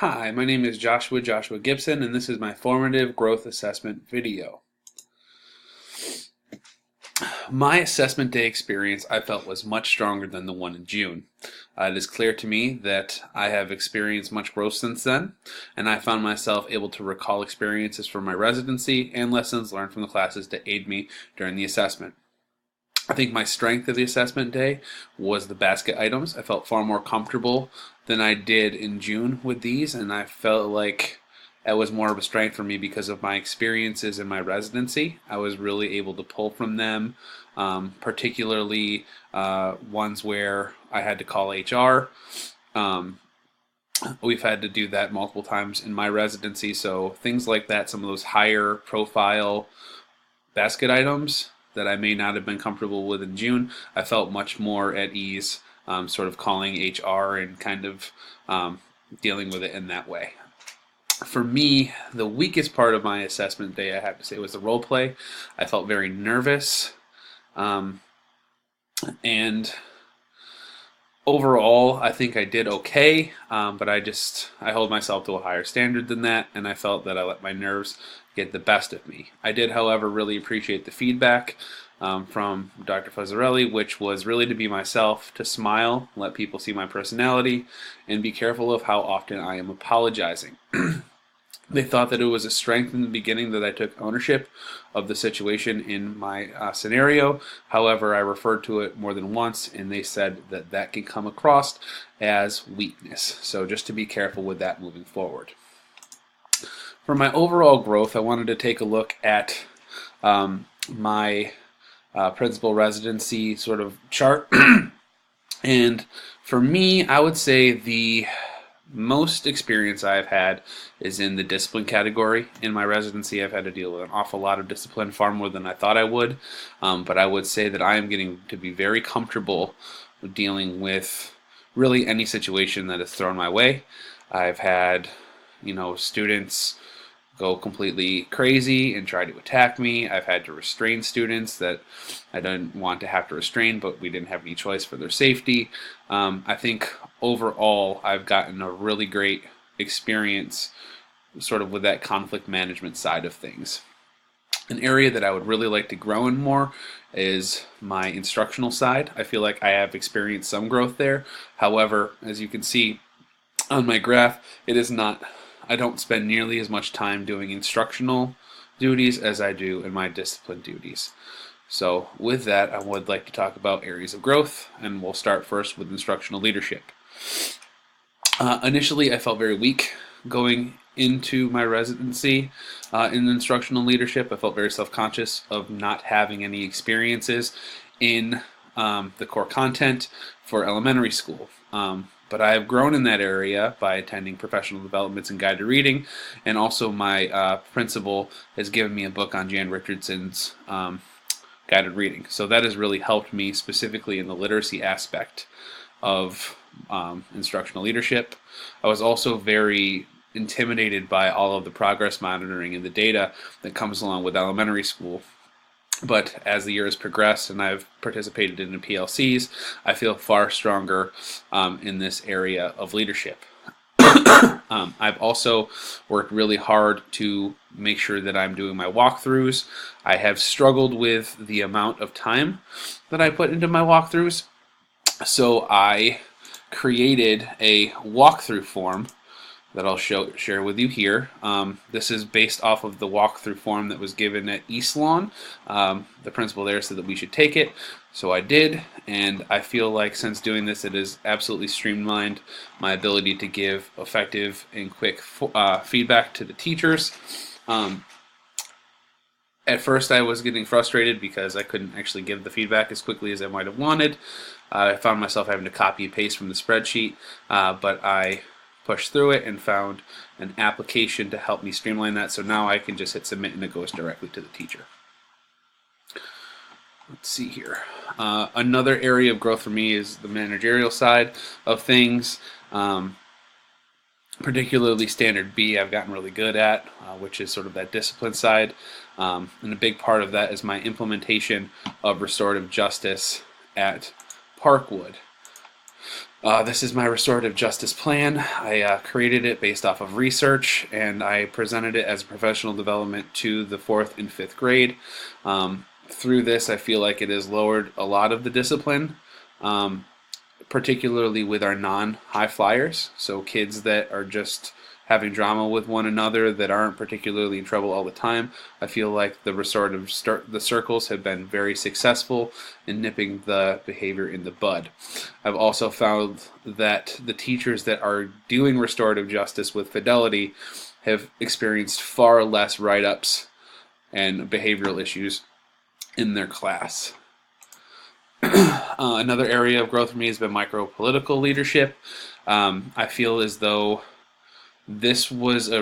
Hi, my name is Joshua Gibson, and this is my formative growth assessment video. My assessment day experience I felt was much stronger than the one in June. It is clear to me that I have experienced much growth since then, and I found myself able to recall experiences from my residency and lessons learned from the classes to aid me during the assessment. I think my strength of the assessment day was the basket items. I felt far more comfortable than I did in June with these, and I felt like it was more of a strength for me because of my experiences in my residency. I was really able to pull from them, particularly ones where I had to call HR. We've had to do that multiple times in my residency, so things like that, some of those higher profile basket items that I may not have been comfortable with in June, I felt much more at ease sort of calling HR and kind of dealing with it in that way. For me, the weakest part of my assessment day, I have to say, was the role play. I felt very nervous, and overall, I think I did okay, but I hold myself to a higher standard than that, and I felt that I let my nerves get the best of me. I did, however, really appreciate the feedback from Dr. Fazzarelli, which was really to be myself, to smile, let people see my personality, and be careful of how often I am apologizing. They thought that it was a strength in the beginning that I took ownership of the situation in my scenario. However, I referred to it more than once, and they said that that can come across as weakness. So just to be careful with that moving forward. For my overall growth, I wanted to take a look at my principal residency sort of chart. And for me, I would say the most experience I've had is in the discipline category. In my residency, I've had to deal with an awful lot of discipline, far more than I thought I would. But I would say that I am getting to be very comfortable with dealing with really any situation that is thrown my way. I've had, students go completely crazy and try to attack me. I've had to restrain students that I didn't want to have to restrain, but we didn't have any choice for their safety. I think overall I've gotten a really great experience sort of with that conflict management side of things. An area that I would really like to grow in more is my instructional side. I feel like I have experienced some growth there. However, as you can see on my graph, I don't spend nearly as much time doing instructional duties as I do in my discipline duties. So with that, I would like to talk about areas of growth, and we'll start first with instructional leadership. Initially, I felt very weak going into my residency in instructional leadership. I felt very self-conscious of not having any experiences in the core content for elementary school. But I have grown in that area by attending professional developments in guided reading, and also my principal has given me a book on Jan Richardson's guided reading. So that has really helped me specifically in the literacy aspect of instructional leadership. I was also very intimidated by all of the progress monitoring and the data that comes along with elementary school. But as the year has progressed and I've participated in the PLCs, I feel far stronger in this area of leadership. I've also worked really hard to make sure that I'm doing my walkthroughs. I have struggled with the amount of time that I put into my walkthroughs, so I created a walkthrough form that I'll share with you here. This is based off of the walkthrough form that was given at East Lawn. The principal there said that we should take it, so I did, and I feel like since doing this, it has absolutely streamlined my ability to give effective and quick feedback to the teachers. At first, I was getting frustrated because I couldn't actually give the feedback as quickly as I might have wanted. I found myself having to copy and paste from the spreadsheet, but I pushed through it and found an application to help me streamline that, so now I can just hit submit and it goes directly to the teacher. Let's see here. Another area of growth for me is the managerial side of things, particularly Standard B I've gotten really good at, which is sort of that discipline side, and a big part of that is my implementation of restorative justice at Parkwood. This is my restorative justice plan. I created it based off of research, and I presented it as a professional development to the 4th and 5th grade. Through this, I feel like it has lowered a lot of the discipline, particularly with our non-high flyers, so kids that are just having drama with one another that aren't particularly in trouble all the time. I feel like the the circles have been very successful in nipping the behavior in the bud. I've also found that the teachers that are doing restorative justice with fidelity have experienced far less write-ups and behavioral issues in their class. Another area of growth for me has been micro-political leadership. I feel as though this was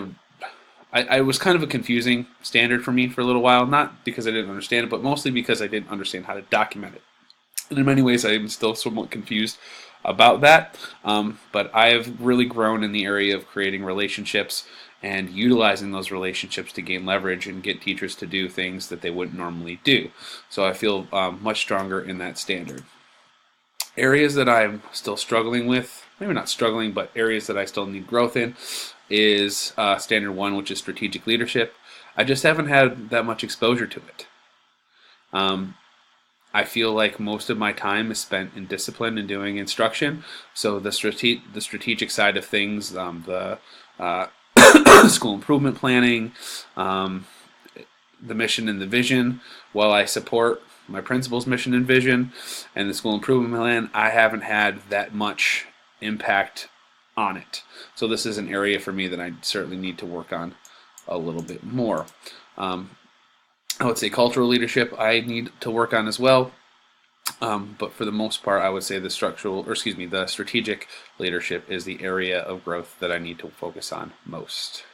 I was kind of a confusing standard for me for a little while, not because I didn't understand it, but mostly because I didn't understand how to document it. And in many ways, I am still somewhat confused about that, but I have really grown in the area of creating relationships and utilizing those relationships to gain leverage and get teachers to do things that they wouldn't normally do. So I feel much stronger in that standard. Areas that I'm still struggling with, maybe not struggling, but areas that I still need growth in, is standard 1, which is strategic leadership. I just haven't had that much exposure to it. I feel like most of my time is spent in discipline and doing instruction. So the strategic side of things, the school improvement planning, the mission and the vision, while I support my principal's mission and vision and the school improvement plan, I haven't had that much impact on it. So this is an area for me that I certainly need to work on a little bit more. I would say cultural leadership I need to work on as well. But for the most part, I would say the strategic leadership is the area of growth that I need to focus on most.